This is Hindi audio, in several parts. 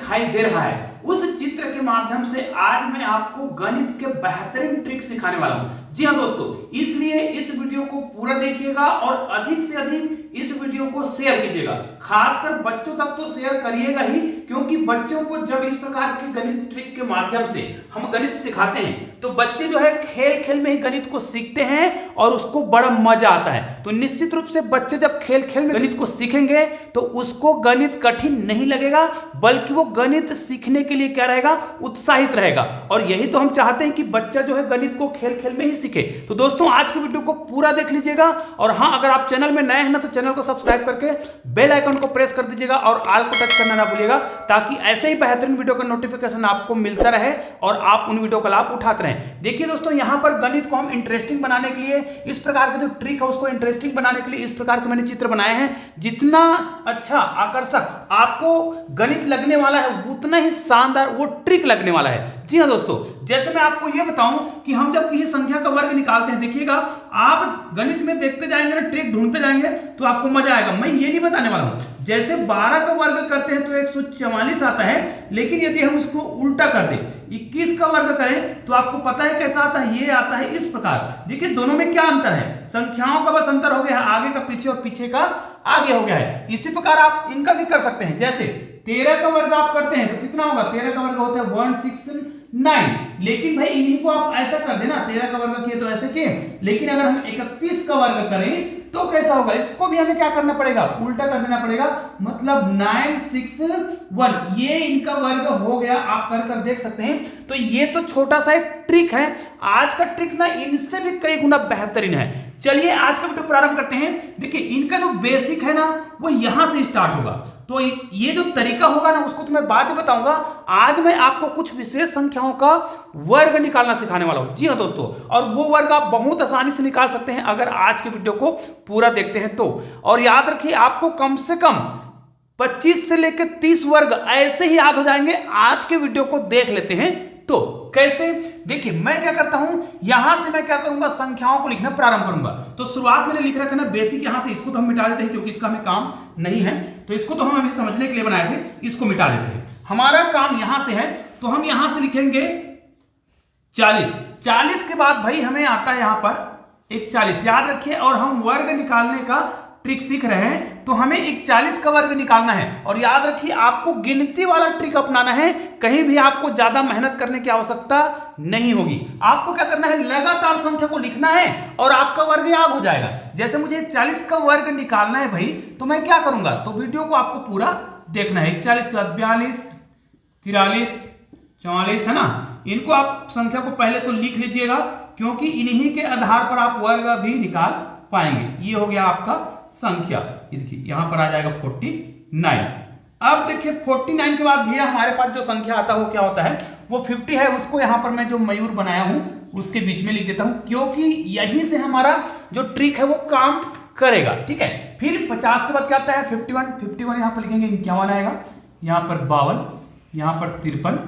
दिखाई दे रहा है, उस चित्र के माध्यम से आज मैं आपको गणित के बेहतरीन ट्रिक सिखाने वाला हूं। जी हाँ दोस्तों, इसलिए इस वीडियो को पूरा देखिएगा और अधिक से अधिक इस वीडियो को शेयर कीजिएगा। खासकर बच्चों तक तो शेयर करिएगा ही, क्योंकि बच्चों को जब इस प्रकार के गणित ट्रिक के माध्यम से हम गणित सिखाते हैं तो बच्चे जो है खेल खेल में ही गणित को सीखते हैं और उसको बड़ा मजा आता है। तो निश्चित रूप से बच्चे जब खेल खेल में गणित को सीखेंगे तो उसको गणित कठिन नहीं लगेगा, बल्कि वो गणित सीखने के लिए क्या रहेगा, उत्साहित रहेगा। और यही तो हम चाहते हैं कि बच्चा जो है गणित को खेल खेल में ही सीखे। तो दोस्तों आज की वीडियो को पूरा देख लीजिएगा, और हाँ, अगर आप चैनल में नए हैं ना तो चैनल को सब्सक्राइब करके बेल आइकन को प्रेस कर दीजिएगा और ऑल को टच करना ना भूलिएगा, ताकि ऐसे ही बेहतरीन वीडियो का नोटिफिकेशन आपको मिलता रहे और आप उन वीडियो का लाभ उठाते रहें। देखिए दोस्तों, यहां पर गणित को हम इंटरेस्टिंग बनाने के लिए इस प्रकार का जो ट्रिक है उसको इंटरेस्टिंग बनाने के लिए इस प्रकार के मैंने चित्र बनाए हैं। जितना अच्छा आकर्षक आपको गणित लगने वाला है उतना ही शानदार वो ट्रिक लगने वाला है। जी हाँ दोस्तों, जैसे मैं आपको ये बताऊं कि हम जब किसी संख्या का वर्ग निकालते हैं, देखिएगा आप गणित में देखते जाएंगे ना, ट्रिक ढूंढते जाएंगे तो आपको मजा आएगा। मैं ये नहीं बताने वाला हूं। जैसे 12 का वर्ग करते हैं तो 144 आता है, लेकिन यदि हम उसको उल्टा कर दें, 21 का वर्ग करें तो आपको पता है कैसा आता है, ये आता है इस प्रकार। देखिए दोनों में क्या अंतर है, संख्याओं का बस अंतर हो गया है, आगे का पीछे और पीछे का आगे हो गया है। इसी प्रकार आप इनका भी कर सकते हैं। जैसे 13 का वर्ग आप करते हैं तो कितना होगा, 13 का वर्ग होता है 169, लेकिन भाई इन्हीं को आप ऐसा कर देना, 13 का वर्ग किए तो ऐसे किए, लेकिन अगर हम 31 का वर्ग करें तो कैसा होगा, इसको भी हमें क्या करना पड़ेगा, उल्टा कर देना पड़ेगा, मतलब 961, ये इनका वर्ग हो गया। आप कर कर देख सकते हैं। तो ये तो छोटा सा एक ट्रिक है, आज का ट्रिक ना इनसे भी कई गुना बेहतरीन है। चलिए आज का वीडियो प्रारंभ करते हैं। देखिए इनका जो बेसिक है ना वो यहां से स्टार्ट होगा, तो ये जो तरीका होगा ना उसको तो मैं बाद में बताऊंगा। आज मैं आपको कुछ विशेष संख्याओं का वर्ग निकालना सिखाने वाला हूं। जी हाँ दोस्तों, और वो वर्ग आप बहुत आसानी से निकाल सकते हैं अगर आज के वीडियो को पूरा देखते हैं तो। और याद रखिए आपको कम से कम 25 से लेकर 30 वर्ग ऐसे ही याद हो जाएंगे। आज के वीडियो को देख लेते हैं तो कैसे। देखिए मैं क्या करता हूं, यहां से मैं क्या करूंगा, संख्याओं को लिखना प्रारंभ करूंगा। तो शुरुआत मैंने लिख रखा है ना बेसिक, यहां से इसको तो हम मिटा देते हैं क्योंकि इसका हमें काम नहीं है, तो इसको तो हम अभी समझने के लिए बनाए थे, इसको मिटा देते हैं। हमारा काम यहां से है तो हम यहां से लिखेंगे 40 के बाद भाई हमें आता है यहां पर 41, याद रखिए। और हम वर्ग निकालने का ट्रिक सीख रहे हैं तो हमें 41 का वर्ग निकालना है। और याद रखिए आपको गिनती वाला ट्रिक अपनाना है, कहीं भी आपको ज्यादा मेहनत करने की आवश्यकता नहीं होगी। आपको क्या करना है, लगातार संख्या को लिखना है और आपका वर्ग याद हो जाएगा। जैसे मुझे 41 का वर्ग निकालना है भाई, तो मैं क्या करूंगा, तो वीडियो को आपको पूरा देखना है। 41 के बाद 42, 43, 44 है ना, इनको आप संख्या को पहले तो लिख लीजिएगा, क्योंकि इन्हीं के आधार पर आप वर्ग भी निकाल पाएंगे। ये हो गया आपका संख्या। ये देखिए यहां पर आ जाएगा 49। अब देखिए 49 के बाद भैया हमारे पास जो संख्या आता है वो क्या होता है, वो 50 है। उसको यहां पर मैं जो मयूर बनाया हूं उसके बीच में लिख देता हूं, क्योंकि यहीं से हमारा जो ट्रिक है वो काम करेगा। ठीक है, फिर 50 के बाद क्या आता है, 51 यहां पर लिखेंगे, 51 आएगा, यहां पर 52, यहां पर 53,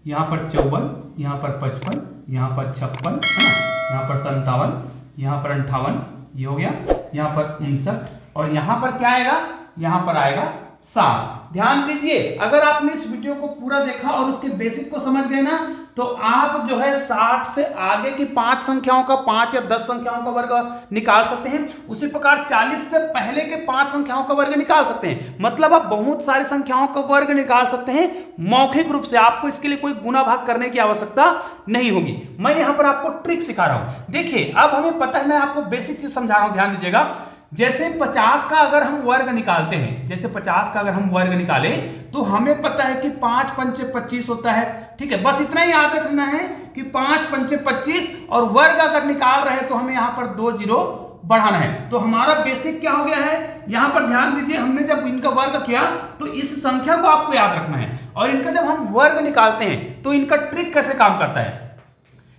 यहां पर 54, यहां पर 55, यहां पर 56 है ना, यहां पर 57, यहां पर 58, ये हो गया, यहां पर 59, और यहां पर क्या आएगा, यहां पर आएगा 7। ध्यान दीजिए, अगर आपने इस वीडियो को पूरा देखा और उसके बेसिक को समझ गए ना, तो आप जो है 60 से आगे की 5 संख्याओं का, 5 या 10 संख्याओं का वर्ग निकाल सकते हैं। उसी प्रकार 40 से पहले के 5 संख्याओं का वर्ग निकाल सकते हैं। मतलब आप बहुत सारी संख्याओं का वर्ग निकाल सकते हैं मौखिक रूप से। आपको इसके लिए कोई गुना भाग करने की आवश्यकता नहीं होगी। मैं यहां पर आपको ट्रिक सिखा रहा हूं। देखिए अब हमें पता है, मैं आपको बेसिक चीज समझा रहा हूं, ध्यान दीजिएगा। जैसे 50 का अगर हम वर्ग निकालते हैं, जैसे 50 का अगर हम वर्ग निकालें तो हमें पता है कि 5 पंचे 25 होता है। ठीक है, बस इतना ही याद रखना है कि 5 पंचे 25, और वर्ग अगर निकाल रहे हैं तो हमें यहां पर 2 जीरो बढ़ाना है। तो हमारा बेसिक क्या हो गया है, यहां पर ध्यान दीजिए, हमने जब इनका वर्ग किया तो इस संख्या को आपको याद रखना है। और इनका जब हम वर्ग निकालते हैं तो इनका ट्रिक कैसे काम करता है,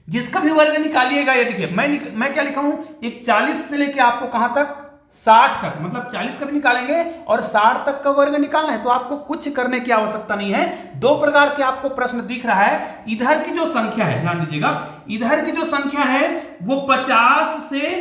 जिसका भी वर्ग निकालिएगा, ये देखिए मैं क्या लिखा हूं, 41 से लेके आपको कहां तक, 60 तक, मतलब 40 का भी निकालेंगे और 60 तक का वर्ग निकालना है। तो आपको कुछ करने की आवश्यकता नहीं है। 2 प्रकार के आपको प्रश्न दिख रहा है। इधर की जो संख्या है, ध्यान दीजिएगा, इधर की जो संख्या है वो 50 से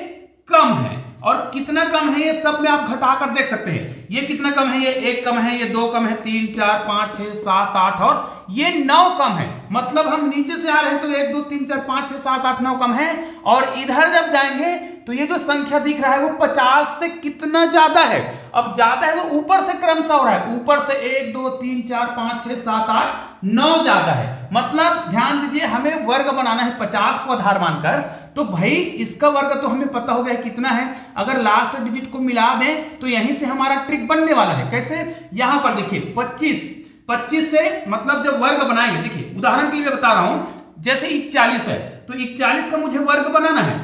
कम है, और कितना कम है ये सब में आप घटाकर देख सकते हैं। ये कितना कम है, ये 1 कम है, ये 2 कम है, 3 4 5 6 7 8 और ये 9 कम है। मतलब हम नीचे से आ रहे हैं तो 1 2 3 4 5 6 7 8 9 कम है। और इधर जब जाएंगे तो ये जो संख्या दिख रहा है वो 50 से कितना ज्यादा है। अब ज्यादा है वो ऊपर से क्रमशः हो रहा है, ऊपर से 1 2 3 4 5 6 7 8 9 ज्यादा है। मतलब ध्यान दीजिए, हमें वर्ग बनाना है 50 को आधार मानकर, तो भाई इसका वर्ग तो हमें पता हो गया कितना है। अगर लास्ट डिजिट को मिला दें तो यहीं से हमारा ट्रिक बनने वाला है। कैसे, यहां पर देखिए 25 से मतलब जब वर्ग बनाएंगे, देखिए उदाहरण के लिए मैं बता रहा हूं, जैसे 41 है तो 41 का मुझे वर्ग बनाना है,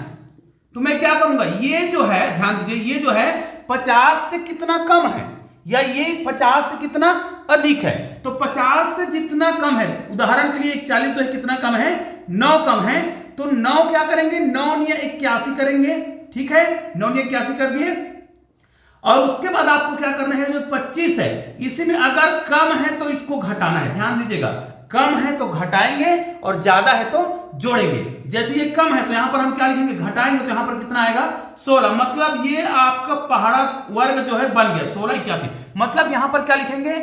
तो मैं क्या करूंगा, ये जो है ध्यान दीजिए, ये जो है 50 से कितना कम है या ये 50 से कितना अधिक है। तो 50 से जितना कम है, उदाहरण के लिए 41 जो है कितना कम है, 9 कम है। तो 9 क्या करेंगे, 9 या 81 करेंगे। ठीक है, 9 या 81 कर दिए। और उसके बाद आपको क्या करना है, जो 25 है इसी में अगर कम है तो इसको घटाना है। ध्यान दीजिएगा, कम है तो घटाएंगे और ज्यादा है तो जोड़ेंगे। जैसे ये कम है तो यहां पर हम क्या लिखेंगे, घटाएंगे तो यहां पर कितना आएगा, 16। मतलब ये आपका पहाड़ा वर्ग जो है बन गया 16 81। मतलब यहां पर क्या लिखेंगे,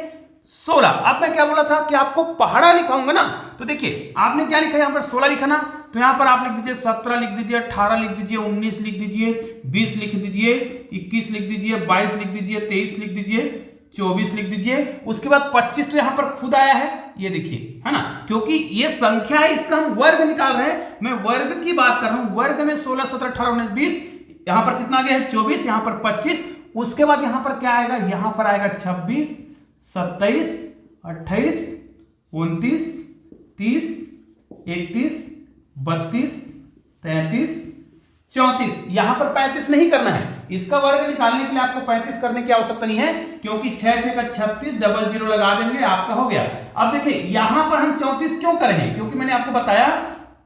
16। आपने क्या बोला था कि आपको पहाड़ा लिखाऊंगा ना, तो देखिए आपने क्या लिखा है, यहां पर 16 लिखा ना, तो यहां पर आप लिख दीजिए 17 लिख दीजिए, 18 लिख दीजिए, 19 लिख दीजिए, 20 लिख दीजिए, 21 लिख दीजिए, 22 लिख दीजिए, 23 लिख दीजिए, 24 लिख दीजिए। उसके बाद 25 तो यहां पर खुद आया है, ये देखिए, है ना, क्योंकि ये संख्या है, इसका हम वर्ग निकाल रहे हैं। मैं वर्ग की बात कर रहा हूं, वर्ग में 16 17 18 19 20, यहां पर कितना आ गया है 24, यहां पर 25। उसके बाद यहां पर क्या आएगा, यहां पर आएगा 26 27 28 29 30 31 32 33 34। यहां पर 35 नहीं करना है, इसका वर्ग निकालने के लिए आपको 35 करने की आवश्यकता नहीं है, क्योंकि 6 6 का 36, डबल 0 लगा देंगे, आपका हो गया। अब देखिए यहां पर हम 34 क्यों करेंगे, क्योंकि मैंने आपको बताया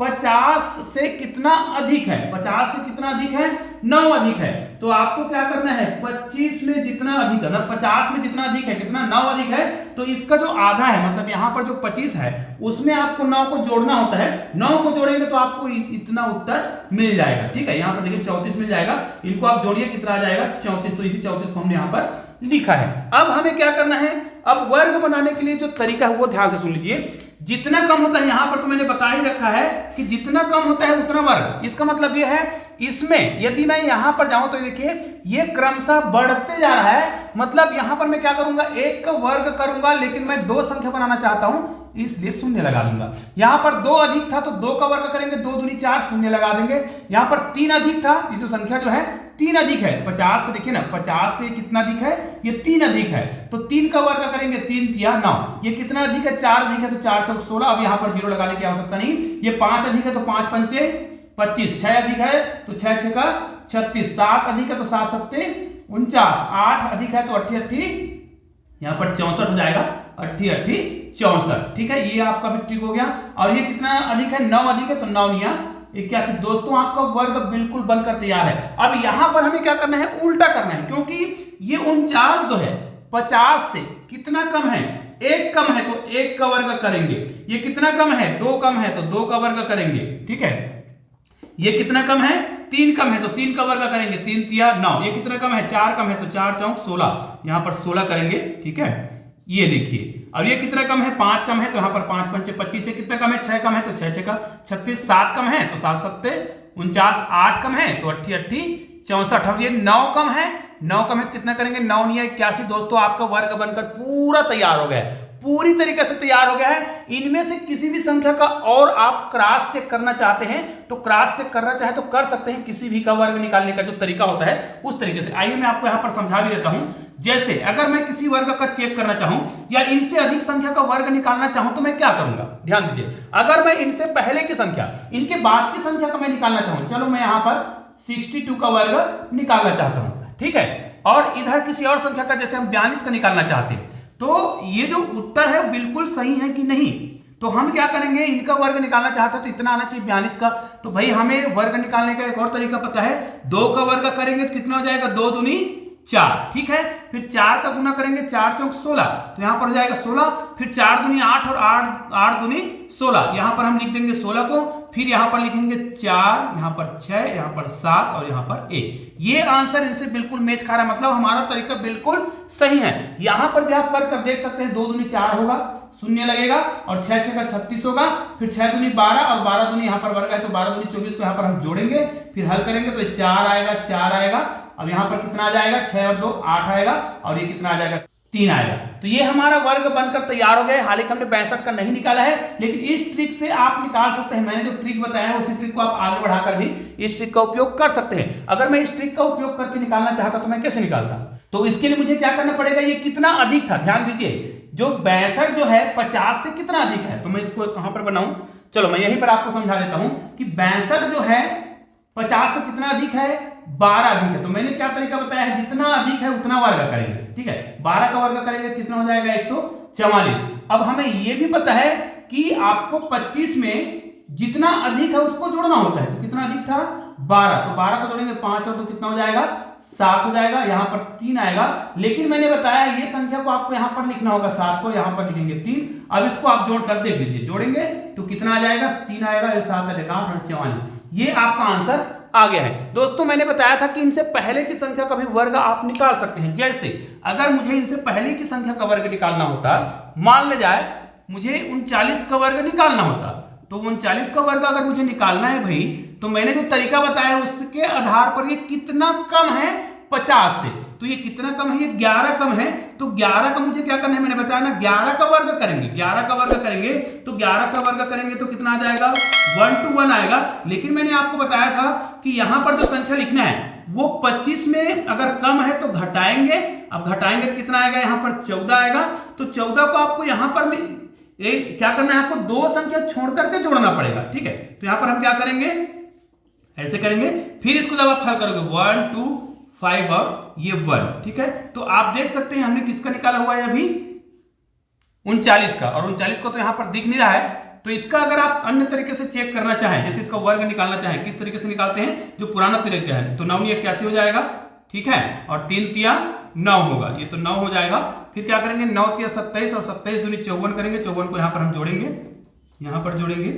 50 से कितना अधिक है, 50 से कितना अधिक है, 9 अधिक है। तो आपको क्या करना है, 25 में जितना अधिक है ना, 50 में जितना अधिक है, कितना 9 अधिक है, तो इसका जो आधा है, मतलब यहां पर जो 25 है उसमें आपको 9 को जोड़ना होता है। 9 को जोड़ेंगे तो आपको इतना उत्तर मिल जाएगा। ठीक है, यहां पर देखिए 34 मिल जाएगा, इनको आप जोड़िए कितना आ जाएगा 34। तो इसी 34 को हमने यहां पर लिखा है। अब हमें क्या करना है, अब वर्ग बनाने के लिए जो तरीका है वो ध्यान से सुन लीजिए। जितना कम होता है, यहां पर तो मैंने बता ही रखा है कि जितना कम होता है उतना वर्ग। इसका मतलब ये है, इसमें यदि मैं यहां पर जाऊं तो देखिए ये क्रमशः बढ़ते जा रहा है। मतलब यहां पर मैं क्या करूंगा, 1 का वर्ग करूंगा, लेकिन मैं 2 संख्या बनाना चाहता हूं, इसलिए शून्य लगा दूंगा। यहां पर 2 अधिक था तो 2 का वर्ग करेंगे, 2 दूनी 4, शून्य लगा देंगे। यहां पर 3 अधिक था, ये जो संख्या जो है 3 अधिक है, 50 से देखिए ना, 50 से कितना अधिक है, ये 3 अधिक है, तो 3 का वर्ग करेंगे, 3 तिया 9। ये कितना अधिक है, 4 अधिक है, तो 4 चौक 16। अब यहां पर 0 लगाने की आवश्यकता नहीं। ये 5 अधिक है तो 5 पंचे 25, 6 अधिक है तो 6 6 का 36, 7 अधिक है तो 7 सत्ते 49, 8 अधिक है तो 8 8 यहां पर 64 हो जाएगा, 8 8 64। ठीक है, ये आपका भी ट्रिक हो गया। और ये कितना अधिक है, 9 अधिक है तो 9 निया 81। दोस्तों आपका वर्ग बिल्कुल बनकर तैयार है। अब यहां पर हमें क्या करना है, उल्टा करना है, क्योंकि ये 49 जो है 50 से कितना कम है, 1 कम है तो 1 का वर्ग करेंगे। ये कितना कम है, 2 कम है तो 2 का वर्ग करेंगे। ठीक है, ये कितना कम है, 3 कम है तो 3 का वर्ग करेंगे, 3 तिया 9। ये कितना कम है, 4 कम है तो 4 चौक 16, यहां पर 16 करेंगे। ठीक है, ये देखिए। और ये कितना कम है, 5 कम है तो यहां पर 5 पंचे 25। से कितना कम है, 6 कम है तो 6 6 का 36, 7 कम है तो 7 सत्ते 49, 8 कम है तो 8 8 64। और ये 9 कम है, 9 कम है तो कितना करेंगे, 9 निया 81। दोस्तों आपका वर्ग बनकर पूरा तैयार हो गया है, पूरी तरीके से तैयार हो गया है। इनमें से किसी भी संख्या का और आप क्रॉस चेक करना चाहते हैं तो क्रॉस चेक करना चाहे तो कर सकते हैं, किसी भी का वर्ग निकालने का जो तरीका होता है उस तरीके से। आइए मैं आपको यहां पर समझा भी देता हूं। जैसे अगर मैं किसी वर्ग का चेक करना चाहूं या इनसे अधिक संख्या का वर्ग निकालना चाहूं तो मैं क्या करूंगा, ध्यान दीजिए। अगर मैं इनसे पहले की संख्या, इनके बाद की संख्या का मैं निकालना चाहूं, चलो मैं यहां पर 62 का वर्ग निकालना चाहता हूं। ठीक है, और इधर किसी और संख्या का, जैसे हम 42 का निकालना चाहते हैं, तो ये जो उत्तर है बिल्कुल सही है कि नहीं, तो हम क्या करेंगे, इनका वर्ग निकालना चाहते हैं तो इतना आना चाहिए 42 का। तो भाई हमें वर्ग निकालने का एक और तरीका पता है, 2 का वर्ग करेंगे तो कितना हो जाएगा, 2 दूनी 4, ठीक है। फिर 4 का गुना करेंगे, 4 चौक 16, तो यहां पर हो जाएगा 16। फिर 4 दूनी 8 और 8 दूनी 16, यहां पर हम लिख देंगे 16 को। फिर यहां पर लिखेंगे 4, यहां पर 6, यहां पर 7 और यहां पर 1। ये आंसर इनसे बिल्कुल मैच खा रहा है, मतलब हमारा तरीका बिल्कुल सही है। यहां पर भी आप कर देख सकते हैं, 2 दूनी 4 होगा, शून्य लगेगा, और 6 6 का 36 होगा। फिर 6 दूनी 12 और 12 दूनी यहां पर वर्ग है, तो 12 दूनी 24 को यहां पर हम जोड़ेंगे, फिर हल करेंगे तो 4 आएगा, 4 आएगा। अब यहां पर कितना आ जाएगा, 6 और 2 8 आएगा, और ये कितना आ जाएगा, 3 आएगा। तो ये हमारा वर्ग बनकर तैयार हो गया। हालांकि हमने 62 का नहीं निकाला है, लेकिन इस ट्रिक से आप निकाल सकते हैं। मैंने जो ट्रिक बताया है उसी ट्रिक को आप आगे बढ़ाकर भी इस ट्रिक का उपयोग कर सकते हैं। अगर मैं इस ट्रिक का उपयोग करके निकालना चाहता तो मैं कैसे निकालता? तो इसके लिए मुझे क्या करना पड़ेगा, ये कितना अधिक था, ध्यान दीजिए। जो 62 जो है 50 से कितना अधिक है, तो मैं इसको कहां पर बनाऊं, चलो मैं यहीं पर आपको समझा देता हूं कि 62 जो है 50 से कितना अधिक है, 12 अधिक है। तो मैंने क्या तरीका बताया है, जितना अधिक है उतना वर्ग करेंगे, ठीक है। 12 का वर्ग करेंगे कितना हो जाएगा, 144। अब हमें यह भी पता है कि आपको 25 में जितना अधिक है उसको जोड़ना होता है। तो कितना अधिक था, 12, तो 12 को जोड़ेंगे 5 और तो कितना हो जाएगा, 7 हो जाएगा। यहां पर 3 आएगा, लेकिन मैंने बताया ये संख्या को आपको यहां पर लिखना होगा, 7 को यहां पर लिखेंगे 3। अब इसको आप जोड़कर देख लीजिए, जोड़ेंगे तो कितना आ जाएगा, 3 आएगा, 7 8 और 44। ये आपका आंसर आ गया है। दोस्तों मैंने बताया था कि इनसे पहले की संख्या का भी वर्ग आप निकाल सकते हैं। जैसे अगर मुझे इनसे पहले की संख्या का वर्ग निकालना होता, मान ले जाए मुझे 39 का वर्ग निकालना होता, तो 39 का वर्ग अगर मुझे निकालना है भाई, तो मैंने जो तरीका बताया उसके आधार पर ये कितना कम है 50 से, तो ये कितना कम है, ये 11 कम है। तो 11 का मुझे क्या करना है, मैंने बताया ना 11 का वर्ग करेंगे, 11 का वर्ग करेंगे तो 11 का वर्ग करेंगे तो कितना आ जाएगा, 1 to 1 आएगा। लेकिन मैंने आपको बताया था कि यहां पर जो संख्या लिखना है वो 25 में अगर कम है तो घटाएंगे। अब घटाएंगे तो कितना आएगा, यहां पर 14 आएगा। तो 14 को आपको यहां पर क्या करना है, आपको 2 संख्या छोड़ करके जोड़ना पड़ेगा, ठीक है। तो यहां पर हम क्या करेंगे, ऐसे करेंगे। फिर इसको जब आप हल करोगे 1 2 5 और ये 1, ठीक है। तो आप देख सकते हैं हमने किसका निकाला हुआ है अभी, 39 का, और 39 को तो यहां पर दिख नहीं रहा है। तो इसका अगर आप अन्य तरीके से चेक करना चाहें, जैसे इसका वर्ग निकालना चाहें, किस तरीके से निकालते हैं, जो पुराना तरीका है, तो 9 81 हो जाएगा, ठीक है, और 3 तिया 9 होगा, ये तो 9 हो जाएगा। फिर क्या करेंगे, 9 तिया 27 और 27 दूनी 54 करेंगे। 54 को यहां पर हम जोड़ेंगे, यहां पर जोड़ेंगे,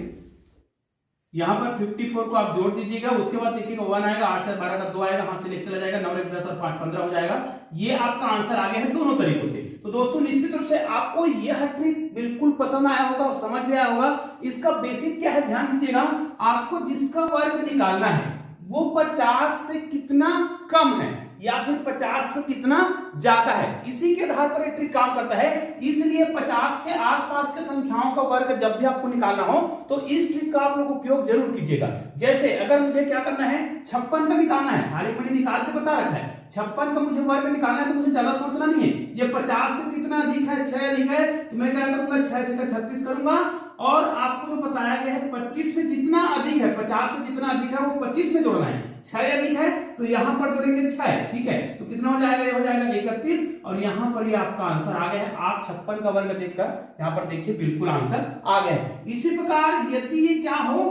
यहां पर 54 को आप जोड़ दीजिएगा। उसके बाद देखिएगा 1 आएगा, 8 4 12 का 2 आएगा, हाथ से लेके चला जाएगा, 9 1 10 और 5 15 हो जाएगा। ये आपका आंसर आ गया है दोनों तरीकों से। तो दोस्तों निश्चित रूप से आपको यह ट्रिक बिल्कुल पसंद आया होगा और समझ में आया होगा। इसका बेसिक क्या है, ध्यान दीजिएगा। आपको जिसका वर्ग निकालना है वो 50 से कितना कम है या फिर 50 से कितना ज्यादा है, इसी के आधार पर ये ट्रिक काम करता है। इसलिए 50 के आसपास के संख्याओं का वर्ग जब भी आपको निकालना हो तो इस ट्रिक का आप लोग उपयोग जरूर कीजिएगा। जैसे अगर मुझे क्या करना है, 56 का निकालना है, हालांकि मैंने निकाल के बता रखा है, 56 का मुझे वर्ग निकालना है, तो मुझे ज्यादा सोचना नहीं है। ये 50 से कितना अधिक है, 6 अधिक है, तो मैं क्या करूंगा, 6 6 का 36 करूंगा। और आपको जो बताया गया है 25 में जितना अधिक है, 50 से जितना अधिक है वो 25 में जोड़ना है। 6 अधिक है तो यहां पर जोड़ेंगे 6, ठीक है। तो कितना हो जाएगा, ये हो जाएगा 31, और यहां पर ये आपका आंसर आ गया है। आप 56 का वर्ग देखकर यहां पर देखिए बिल्कुल आंसर आ गया है। इसी प्रकार यदि ये क्या हो,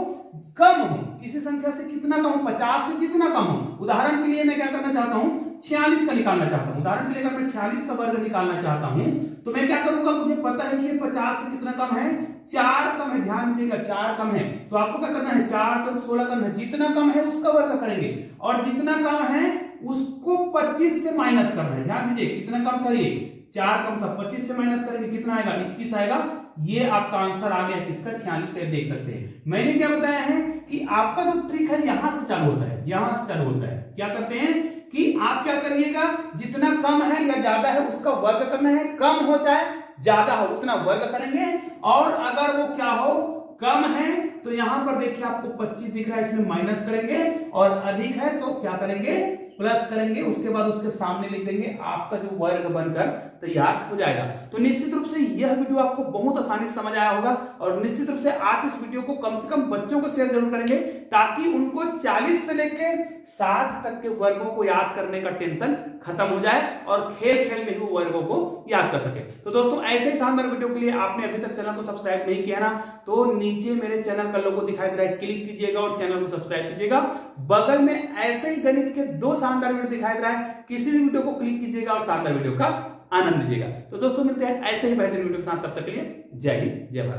कम हो, किसी संख्या से कितना कम हो, 50 से जितना कम हो। उदाहरण के लिए मैं क्या करना चाहता हूं, 46 का निकालना चाहता हूं। उदाहरण के लिए अगर मैं 46 का वर्ग निकालना चाहता हूं तो मैं क्या करूंगा, मुझे पता है कि ये 50 से कितना कम है, 4 कम है, ध्यान दीजिएगा 4 कम है। तो आपको क्या करना है, 4 4 16 कम है, जितना कम है उसका वर्ग करेंगे, और जितना कम है उसको 25 से माइनस करना है। ध्यान दीजिए कितना कम था, ये 4 कम था, 25 से माइनस करेंगे कितना आएगा, 21 आएगा। ये आपका आंसर आ गया है किसका, 46 का। देख सकते हैं मैंने क्या बताया है कि आपका जो ट्रिक है यहां से चालू होता है, यहां से चालू होता है। क्या करते हैं कि आप क्या करिएगा, जितना कम है या ज्यादा है उसका वर्ग करना है, कम हो चाहे ज्यादा हो उतना वर्ग करेंगे। और अगर वो क्या हो, कम है, तो यहां पर देखिए आपको 25 दिख रहा है, इसमें माइनस करेंगे, और अधिक है तो क्या करेंगे, प्लस करेंगे। उसके बाद उसके सामने लिख देंगे, आपका जो वर्ग बनकर तैयार हो जाएगा। तो निश्चित रूप से यह वीडियो आपको बहुत आसानी से समझ आया होगा और निश्चित रूप से आप इस वीडियो को कम से कम बच्चों को शेयर जरूर करेंगे ताकि उनको 40 से लेकर 60 तक के वर्गों को याद करने का टेंशन खत्म हो जाए और खेल खेल में ही वर्गों को याद कर सके। तो दोस्तों ऐसे ही शानदार वीडियो के लिए आपने अभी तक चैनल को सब्सक्राइब नहीं किया ना, तो नीचे मेरे चैनल का लोगो दिखाई दे रहा है, क्लिक कीजिएगा और चैनल को सब्सक्राइब कीजिएगा। बगल में ऐसे ही गणित के 2 शानदार वीडियो दिखाई दे रहा है, किसी भी वीडियो को क्लिक कीजिएगा और शानदार वीडियो का आनंद लीजिएगा। तो दोस्तों मिलते हैं ऐसे ही बेहतरीन वीडियो के साथ, तब तक के लिए जय हिंद जय भारत।